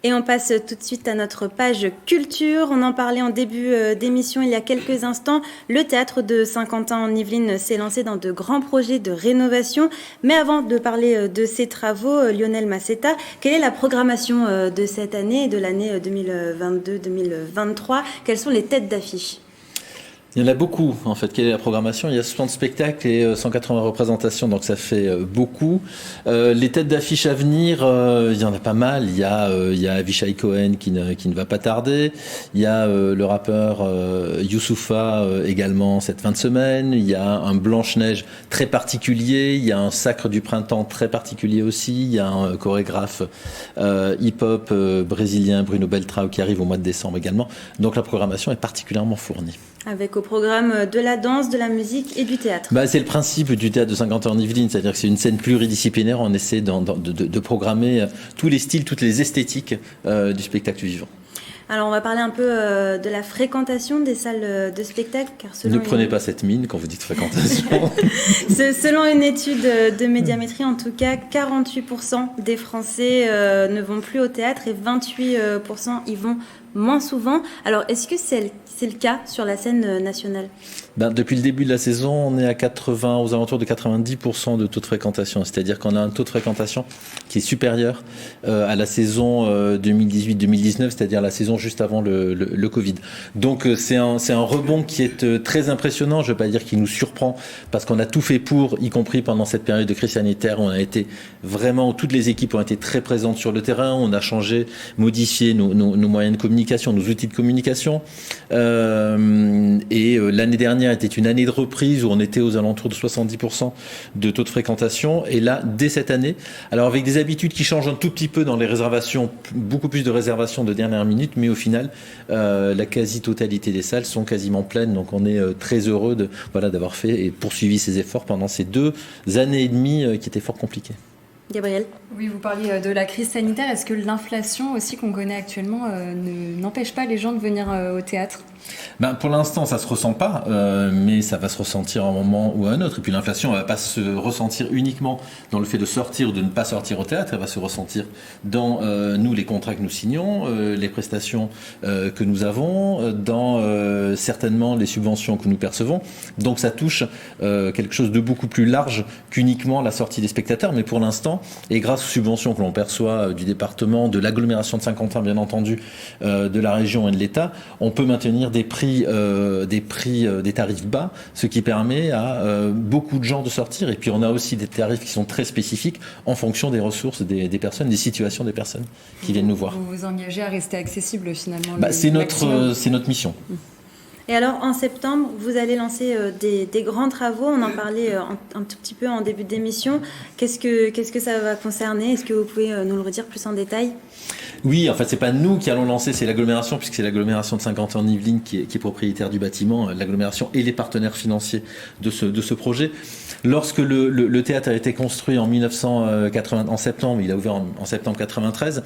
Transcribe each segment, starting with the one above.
Et on passe tout de suite à notre page culture. On en parlait en début d'émission il y a quelques instants. Le théâtre de Saint-Quentin en Yvelines s'est lancé dans de grands projets de rénovation. Mais avant de parler de ces travaux, Lionel Massetta, quelle est la programmation de cette année et de l'année 2022-2023 ? Quelles sont les têtes d'affiche ? Il y en a beaucoup, en fait. Quelle est la programmation ? Il y a 60 spectacles et 180 représentations, donc ça fait beaucoup. Les têtes d'affiche à venir, il y en a pas mal. Il y a Avishai Cohen qui ne va pas tarder. Il y a le rappeur Youssoupha également cette fin de semaine. Il y a un Blanche-Neige très particulier. Il y a un Sacre du Printemps très particulier aussi. Il y a un chorégraphe hip-hop brésilien, Bruno Beltrao, qui arrive au mois de décembre également. Donc la programmation est particulièrement fournie. Avec au programme de la danse, de la musique et du théâtre. C'est le principe du théâtre de Saint-Quentin en Yvelines, c'est-à-dire que c'est une scène pluridisciplinaire. On essaie de programmer tous les styles, toutes les esthétiques du spectacle vivant. Alors on va parler un peu de la fréquentation des salles de spectacle. Car ne prenez pas cette mine quand vous dites fréquentation. Selon une étude de Médiamétrie, en tout cas, 48% des Français ne vont plus au théâtre et 28% y vont moins souvent. Alors est-ce que c'est le cas sur la scène nationale ? Depuis le début de la saison, on est à aux alentours de 90% de taux de fréquentation. C'est-à-dire qu'on a un taux de fréquentation qui est supérieur à la saison 2018-2019, c'est-à-dire la saison juste avant le Covid. Donc c'est un rebond qui est très impressionnant. Je ne veux pas dire qu'il nous surprend parce qu'on a tout fait pour, y compris pendant cette période de crise sanitaire. On a été vraiment, toutes les équipes ont été très présentes sur le terrain. On a changé, modifié nos moyens de communication, nos outils de communication. L'année dernière était une année de reprise où on était aux alentours de 70% de taux de fréquentation. Et là, dès cette année, alors avec des habitudes qui changent un tout petit peu dans les réservations, beaucoup plus de réservations de dernière minute, mais au final, la quasi-totalité des salles sont quasiment pleines. Donc on est très heureux d'avoir fait et poursuivi ces efforts pendant ces 2 années et demie qui étaient fort compliquées. Gabriel ? Oui, vous parliez de la crise sanitaire. Est-ce que l'inflation aussi qu'on connaît actuellement n'empêche pas les gens de venir au théâtre ? Pour l'instant, ça se ressent pas, mais ça va se ressentir à un moment ou à un autre. Et puis l'inflation, elle va pas se ressentir uniquement dans le fait de sortir ou de ne pas sortir au théâtre. Elle va se ressentir dans nous, les contrats que nous signons, les prestations que nous avons, dans certainement les subventions que nous percevons. Donc ça touche quelque chose de beaucoup plus large qu'uniquement la sortie des spectateurs. Mais pour l'instant, et grâce aux subventions que l'on perçoit du département, de l'agglomération de Saint-Quentin, bien entendu, de la région et de l'État, on peut maintenir des tarifs bas, ce qui permet à beaucoup de gens de sortir. Et puis on a aussi des tarifs qui sont très spécifiques en fonction des ressources des personnes, des situations des personnes qui viennent nous voir. Vous vous engagez à rester accessible finalement. C'est notre mission. Et alors, en septembre, vous allez lancer des grands travaux. On en parlait un tout petit peu en début d'émission. Qu'est-ce que ça va concerner ? Est-ce que vous pouvez nous le redire plus en détail ? Oui, en fait, c'est pas nous qui allons lancer, c'est l'agglomération, puisque c'est l'agglomération de Saint-Quentin en Yvelines qui est propriétaire du bâtiment, l'agglomération et les partenaires financiers de ce projet. Lorsque le théâtre a été construit en 1980, en septembre, il a ouvert en septembre 93,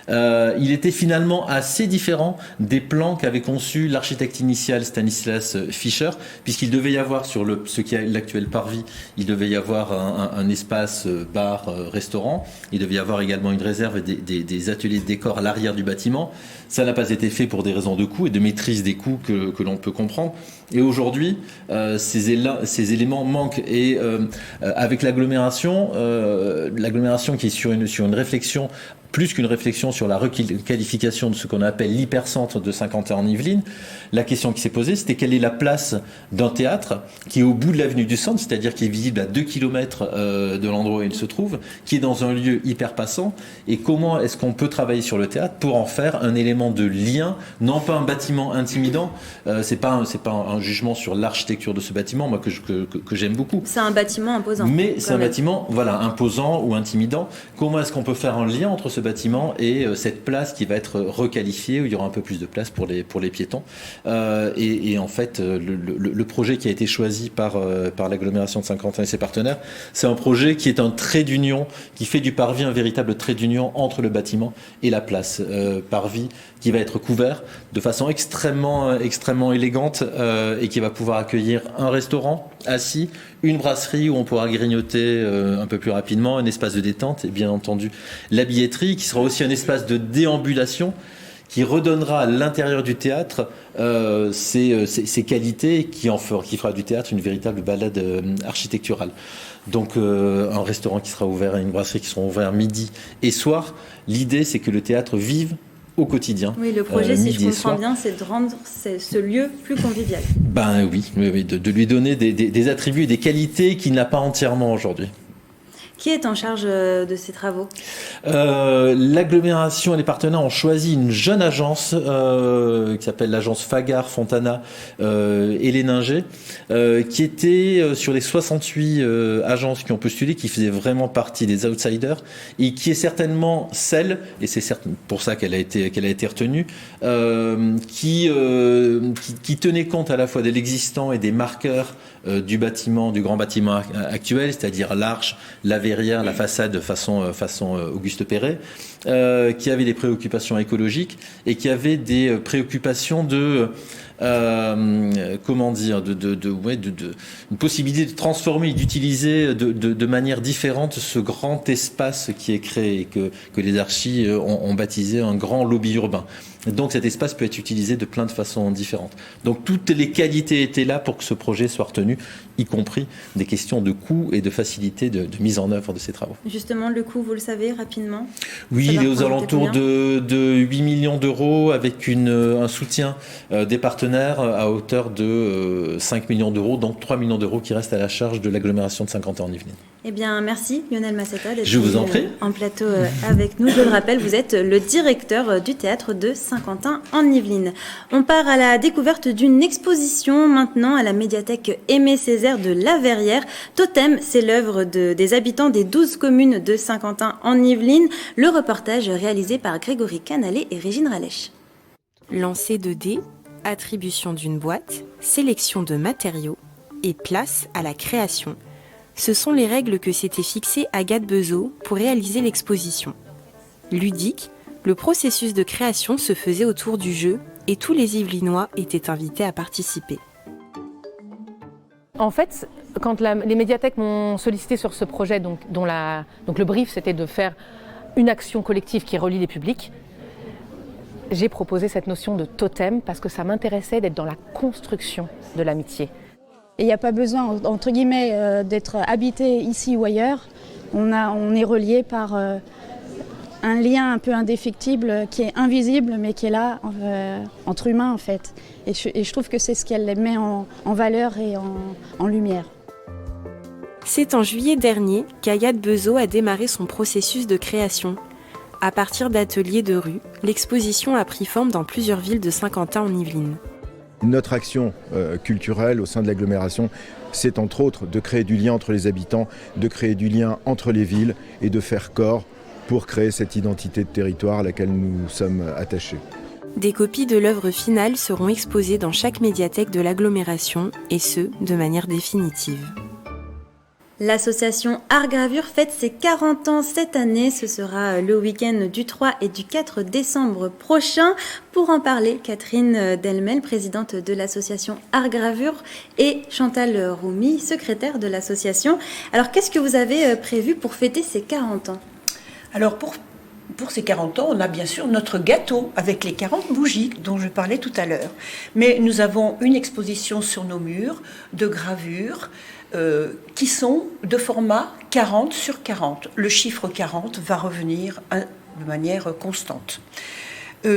il était finalement assez différent des plans qu'avait conçu l'architecte initial Stanislas Fischer, puisqu'il devait y avoir sur ce qui est l'actuel parvis, il devait y avoir un espace bar, restaurant, il devait y avoir également une réserve et des ateliers de décor à l'arrière du bâtiment. Ça n'a pas été fait pour des raisons de coût et de maîtrise des coûts que l'on peut comprendre. Et aujourd'hui, ces éléments manquent. Et avec l'agglomération qui est sur une réflexion, plus qu'une réflexion sur la requalification de ce qu'on appelle l'hypercentre de Saint-Quentin en Yvelines, la question qui s'est posée, c'était quelle est la place d'un théâtre qui est au bout de l'avenue du Centre, c'est-à-dire qui est visible à 2 km de l'endroit où il se trouve, qui est dans un lieu hyper passant, et comment est-ce qu'on peut travailler sur le théâtre pour en faire un élément de lien, non pas un bâtiment intimidant, c'est pas un jugement sur l'architecture de ce bâtiment, moi que j'aime beaucoup. C'est un bâtiment imposant. Mais c'est un bâtiment, imposant ou intimidant. Comment est-ce qu'on peut faire un lien entre ce bâtiment et cette place qui va être requalifiée, où il y aura un peu plus de place pour les piétons. Et en fait, le projet qui a été choisi par l'agglomération de Saint-Quentin et ses partenaires, c'est un projet qui est un trait d'union, qui fait du parvis un véritable trait d'union entre le bâtiment et la place. Parvis qui va être couvert de façon extrêmement élégante et qui va pouvoir accueillir un restaurant assis, une brasserie où on pourra grignoter un peu plus rapidement, un espace de détente et bien entendu la billetterie qui sera aussi un espace de déambulation qui redonnera à l'intérieur du théâtre ses qualités et qui fera du théâtre une véritable balade architecturale. Donc un restaurant qui sera ouvert et une brasserie qui seront ouverts midi et soir. L'idée, c'est que le théâtre vive au quotidien. Oui, le projet, si je comprends bien, c'est de rendre ce lieu plus convivial. Ben oui, de lui donner des attributs et des qualités qu'il n'a pas entièrement aujourd'hui. Qui est en charge de ces travaux ? L'agglomération et les partenaires ont choisi une jeune agence qui s'appelle l'agence Fagard Fontana et Léninger, qui était sur les 68 agences qui ont postulé, qui faisait vraiment partie des outsiders et qui est certainement celle, et c'est pour ça qu'elle a été retenue, qui tenait compte à la fois de l'existant et des marqueurs du grand bâtiment actuel, c'est-à-dire l'arche, la verrière, la façade façon Auguste Perret, qui avait des préoccupations écologiques et qui avait des préoccupations de une possibilité de transformer et d'utiliser de manière différente ce grand espace qui est créé et que les archis ont baptisé un grand lobby urbain. Donc cet espace peut être utilisé de plein de façons différentes. Donc toutes les qualités étaient là pour que ce projet soit retenu, y compris des questions de coût et de facilité de mise en œuvre de ces travaux. Justement, le coût, vous le savez rapidement ? Oui, il est aux alentours de 8 millions d'euros avec un soutien des partenaires à hauteur de 5 millions d'euros, donc 3 millions d'euros qui restent à la charge de l'agglomération de Saint-Quentin-en-Yvelines. Eh bien, merci Lionel Massetta d'être en plateau avec nous. Je le rappelle, vous êtes le directeur du théâtre de Saint-Quentin-en-Yvelines. On part à la découverte d'une exposition maintenant à la médiathèque Aimé Césaire de La Verrière. Totem, c'est l'œuvre des habitants des 12 communes de Saint-Quentin-en-Yvelines. Le reportage réalisé par Grégory Canalé et Régine Ralèche. Lancer de dés, attribution d'une boîte, sélection de matériaux et place à la création. Ce sont les règles que s'était fixées Agathe Bezeau pour réaliser l'exposition. Ludique, le processus de création se faisait autour du jeu et tous les Yvelinois étaient invités à participer. En fait, quand les médiathèques m'ont sollicité sur ce projet, donc le brief c'était de faire une action collective qui relie les publics, j'ai proposé cette notion de totem parce que ça m'intéressait d'être dans la construction de l'amitié. Il n'y a pas besoin, entre guillemets, d'être habité ici ou ailleurs. On est relié par un lien un peu indéfectible qui est invisible mais qui est là entre humains en fait. Et je trouve que c'est ce qu'elle met en valeur et en lumière. C'est en juillet dernier qu'Agathe Bezeau a démarré son processus de création. À partir d'ateliers de rue, l'exposition a pris forme dans plusieurs villes de Saint-Quentin-en-Yvelines. Notre action culturelle au sein de l'agglomération, c'est entre autres de créer du lien entre les habitants, de créer du lien entre les villes et de faire corps pour créer cette identité de territoire à laquelle nous sommes attachés. Des copies de l'œuvre finale seront exposées dans chaque médiathèque de l'agglomération, et ce, de manière définitive. L'association Art Gravure fête ses 40 ans cette année. Ce sera le week-end du 3 et du 4 décembre prochain. Pour en parler, Catherine Delmel, présidente de l'association Art Gravure, et Chantal Roumy, secrétaire de l'association. Alors, qu'est-ce que vous avez prévu pour fêter ces 40 ans ? Alors, pour ces 40 ans, on a bien sûr notre gâteau avec les 40 bougies dont je parlais tout à l'heure. Mais nous avons une exposition sur nos murs de gravures qui sont de format 40 sur 40. Le chiffre 40 va revenir de manière constante.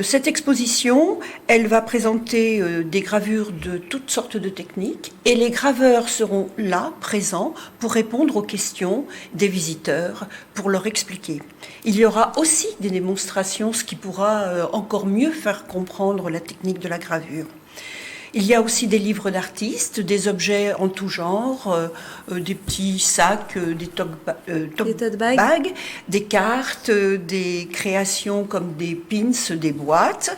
Cette exposition, elle va présenter des gravures de toutes sortes de techniques et les graveurs seront là, présents, pour répondre aux questions des visiteurs, pour leur expliquer. Il y aura aussi des démonstrations, ce qui pourra encore mieux faire comprendre la technique de la gravure. Il y a aussi des livres d'artistes, des objets en tout genre, des petits sacs, des tote bags, des cartes, des créations comme des pins, des boîtes.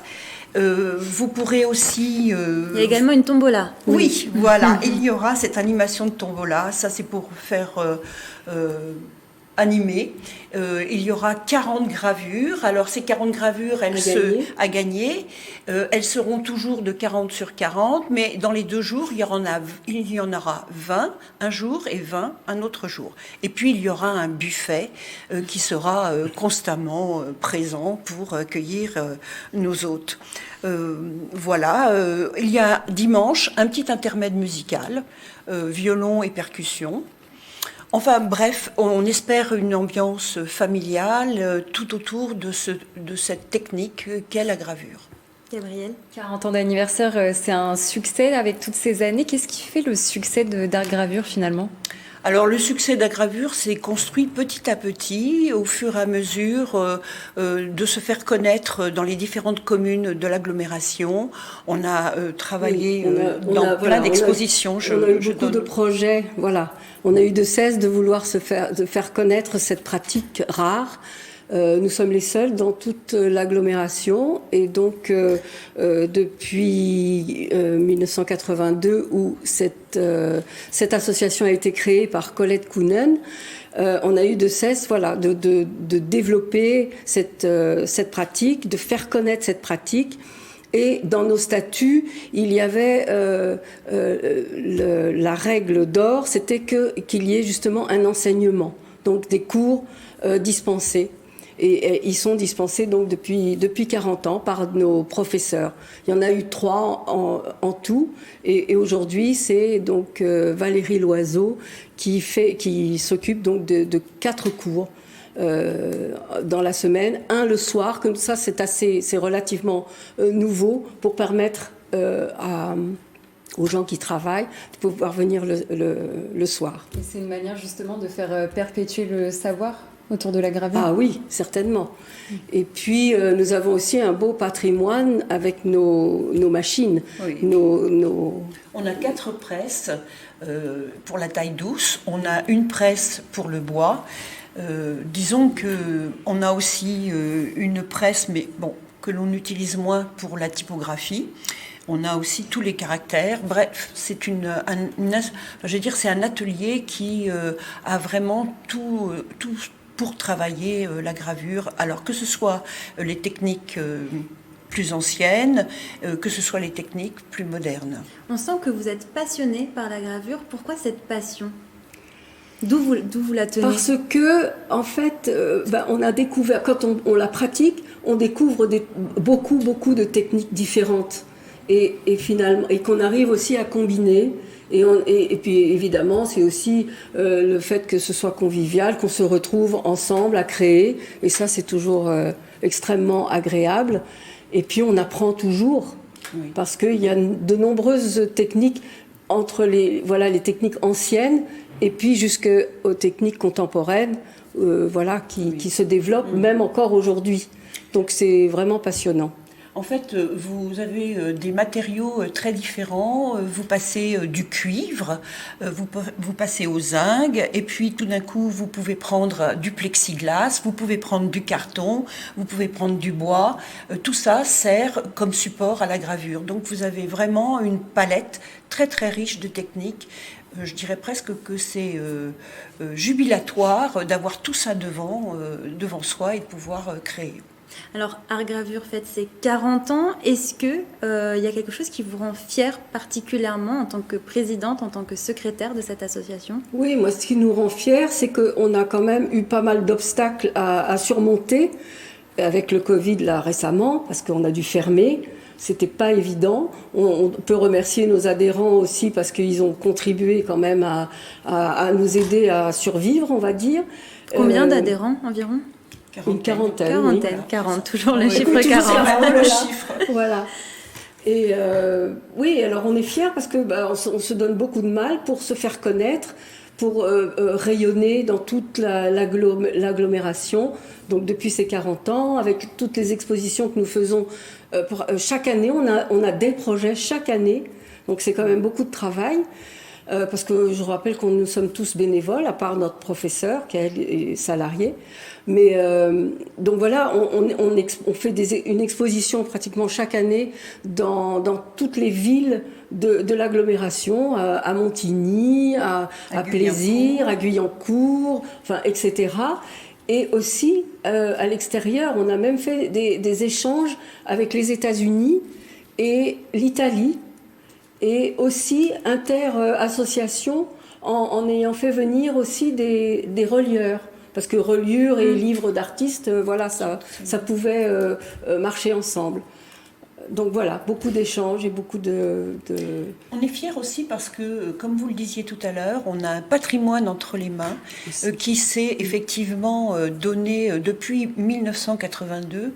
Vous pourrez aussi... Il y a également une tombola. Oui, voilà, il y aura cette animation de tombola. Ça, c'est pour faire animées. Il y aura 40 gravures. Alors ces 40 gravures, à gagner. Elles seront toujours de 40 sur 40, mais dans les 2 jours, il y en aura 20 un jour et 20 un autre jour. Et puis il y aura un buffet qui sera constamment présent pour accueillir nos hôtes. Voilà, il y a dimanche un petit intermède musical, violon et percussion. Enfin bref, on espère une ambiance familiale tout autour de cette technique qu'est la gravure. Gabrielle ? 40 ans d'anniversaire, c'est un succès avec toutes ces années. Qu'est-ce qui fait le succès d'Art Gravure finalement ? Alors le succès de la gravure s'est construit petit à petit, au fur et à mesure de se faire connaître dans les différentes communes de l'agglomération. On a travaillé dans plein d'expositions. On a eu beaucoup de projets, voilà. On a eu de cesse de vouloir de faire connaître cette pratique rare. Nous sommes les seuls dans toute l'agglomération et donc depuis 1982 où cette association a été créée par Colette Kounen, on a eu de cesse de développer cette pratique, de faire connaître cette pratique. Et dans nos statuts, il y avait la règle d'or, c'était qu'il y ait justement un enseignement, donc des cours dispensés. Et ils sont dispensés donc depuis 40 ans par nos professeurs. Il y en a eu 3 en tout. Et aujourd'hui, c'est donc Valérie Loiseau qui s'occupe donc de 4 cours dans la semaine, un le soir. Comme ça, c'est relativement nouveau pour permettre aux gens qui travaillent de pouvoir venir le soir. Et c'est une manière justement de faire perpétuer le savoir autour de la gravure. Ah oui, certainement. Et puis, nous avons aussi un beau patrimoine avec nos machines. Oui. On a 4 presses pour la taille douce. On a une presse pour le bois. Disons qu'on a aussi une presse, mais bon, que l'on utilise moins pour la typographie. On a aussi tous les caractères. Bref, c'est c'est un atelier qui a vraiment tout pour travailler la gravure, alors que ce soit les techniques plus anciennes, que ce soit les techniques plus modernes. On sent que vous êtes passionné par la gravure. Pourquoi cette passion ? D'où vous la tenez ? Parce que, en fait, on a découvert, quand on la pratique, on découvre beaucoup de techniques différentes. Et finalement, et qu'on arrive aussi à combiner. Et puis évidemment, c'est aussi le fait que ce soit convivial, qu'on se retrouve ensemble à créer. Et ça, c'est toujours extrêmement agréable. Et puis on apprend toujours, oui. Parce qu'il y a de nombreuses techniques entre les techniques anciennes et puis jusqu'aux techniques contemporaines, qui se développent même encore aujourd'hui. Donc c'est vraiment passionnant. En fait, vous avez des matériaux très différents. Vous passez du cuivre, vous passez au zinc, et puis tout d'un coup, vous pouvez prendre du plexiglas, vous pouvez prendre du carton, vous pouvez prendre du bois. Tout ça sert comme support à la gravure. Donc vous avez vraiment une palette très très riche de techniques. Je dirais presque que c'est jubilatoire d'avoir tout ça devant soi et de pouvoir créer. Alors, Art Gravure fête ses 40 ans. Est-ce qu'il y a quelque chose qui vous rend fière particulièrement en tant que présidente, en tant que secrétaire de cette association ? Oui, moi, ce qui nous rend fiers, c'est qu'on a quand même eu pas mal d'obstacles à surmonter avec le Covid là récemment, parce qu'on a dû fermer. C'était pas évident. On peut remercier nos adhérents aussi parce qu'ils ont contribué quand même à nous aider à survivre, on va dire. Combien d'adhérents environ ? Une quarantaine. Oui. 40, toujours le chiffre 40. Le chiffre. Voilà. Et oui, alors on est fiers parce que on se donne beaucoup de mal pour se faire connaître, pour rayonner dans toute l'agglomération. Donc depuis ces 40 ans, avec toutes les expositions que nous faisons, chaque année, on a des projets chaque année. Donc c'est quand même beaucoup de travail. parce que je rappelle que nous sommes tous bénévoles, à part notre professeur qui est salarié. Mais donc voilà, on fait une exposition pratiquement chaque année dans toutes les villes de l'agglomération, à Montigny, à Plaisir, à Guyancourt, enfin, etc. Et aussi, à l'extérieur, on a même fait des échanges avec les États-Unis et l'Italie, et aussi inter-associations, en ayant fait venir aussi des relieurs. Parce que reliure et livres d'artistes, voilà, ça pouvait marcher ensemble. Donc voilà, beaucoup d'échanges et beaucoup de... On est fiers aussi parce que, comme vous le disiez tout à l'heure, on a un patrimoine entre les mains qui s'est effectivement donné depuis 1982.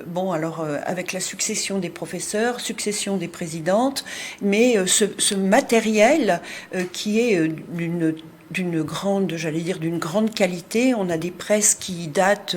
Bon, alors avec la succession des professeurs, succession des présidentes, mais ce matériel qui est d'une grande qualité. On a des presses qui datent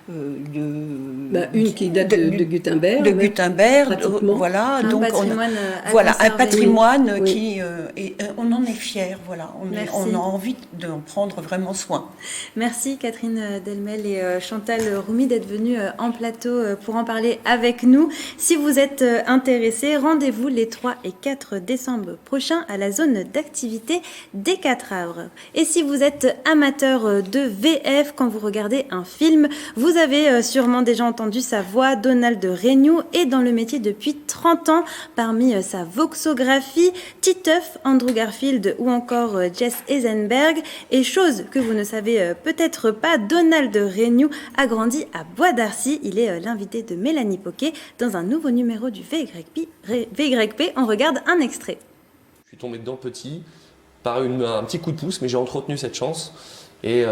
une qui date de Gutenberg. De Gutenberg, voilà. Un donc patrimoine un patrimoine oui. qui et on en est fiers. Voilà, on a envie d'en prendre vraiment soin. Merci Catherine Delmel et Chantal Roumy d'être venues en plateau pour en parler avec nous. Si vous êtes intéressés, rendez-vous les 3 et 4 décembre prochains à la zone d'activité des 4 Havres. Et si vous êtes amateur de VF, quand vous regardez un film, vous avez sûrement déjà entendu sa voix. Donald Renew est dans le métier depuis 30 ans. Parmi sa voxographie, Titeuf, Andrew Garfield ou encore Jess Eisenberg. Et chose que vous ne savez peut-être pas, Donald Renew a grandi à Bois d'Arcy. Il est l'invité de Mélanie Poquet dans un nouveau numéro du VYP. On regarde un extrait. Je suis tombé dedans petit, par un petit coup de pouce, mais j'ai entretenu cette chance. Mais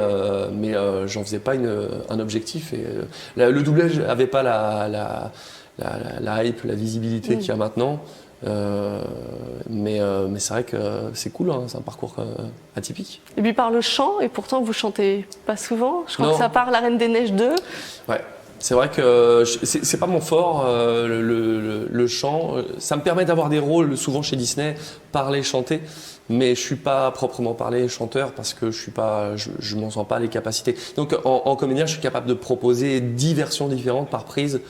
j'en faisais pas un objectif. Et, le doublage n'avait pas la hype, la visibilité qu'il y a maintenant. Mais c'est vrai que c'est cool, hein, c'est un parcours atypique. Et puis par le chant, et pourtant vous chantez pas souvent. Je crois que ça part La Reine des Neiges 2. Ouais. C'est vrai que c'est pas mon fort, le chant. Ça me permet d'avoir des rôles souvent chez Disney, parler, chanter, mais je suis pas proprement parlé chanteur parce que je m'en sens pas les capacités. Donc en comédien, je suis capable de proposer 10 versions différentes par prise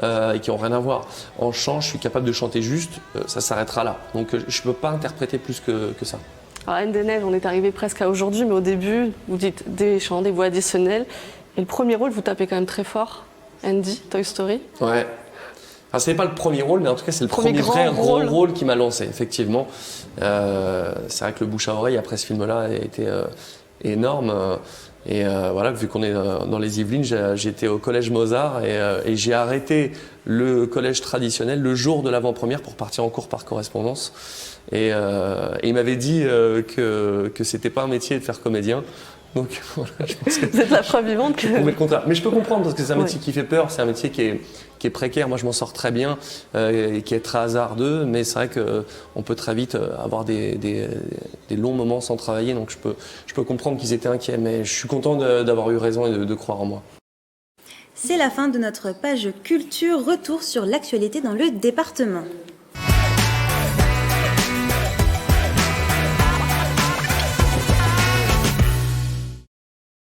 et qui ont rien à voir. En chant, je suis capable de chanter juste, ça s'arrêtera là. Donc je peux pas interpréter plus que ça. Alors, Reine des Neiges, on est arrivé presque à aujourd'hui, mais au début, vous dites des chants, des voix additionnelles, et le premier rôle, vous tapez quand même très fort. Andy, Toy Story. Ouais. Enfin, ce n'est pas le premier rôle, mais en tout cas, c'est le premier vrai gros rôle qui m'a lancé, effectivement. C'est vrai que le bouche à oreille après ce film-là a été énorme. Et voilà, vu qu'on est dans les Yvelines, j'étais au collège Mozart et j'ai arrêté le collège traditionnel le jour de l'avant-première pour partir en cours par correspondance. Et il m'avait dit que c'était pas un métier de faire comédien. Donc voilà, je pense que vous êtes la preuve vivante que... le contraire. Mais je peux comprendre parce que c'est un métier qui fait peur, c'est un métier qui est précaire. Moi, je m'en sors très bien et qui est très hasardeux, mais c'est vrai qu'on peut très vite avoir des longs moments sans travailler. Donc je peux comprendre qu'ils étaient inquiets, mais je suis content d'avoir eu raison et de croire en moi. C'est la fin de notre page culture. Retour sur l'actualité dans le département.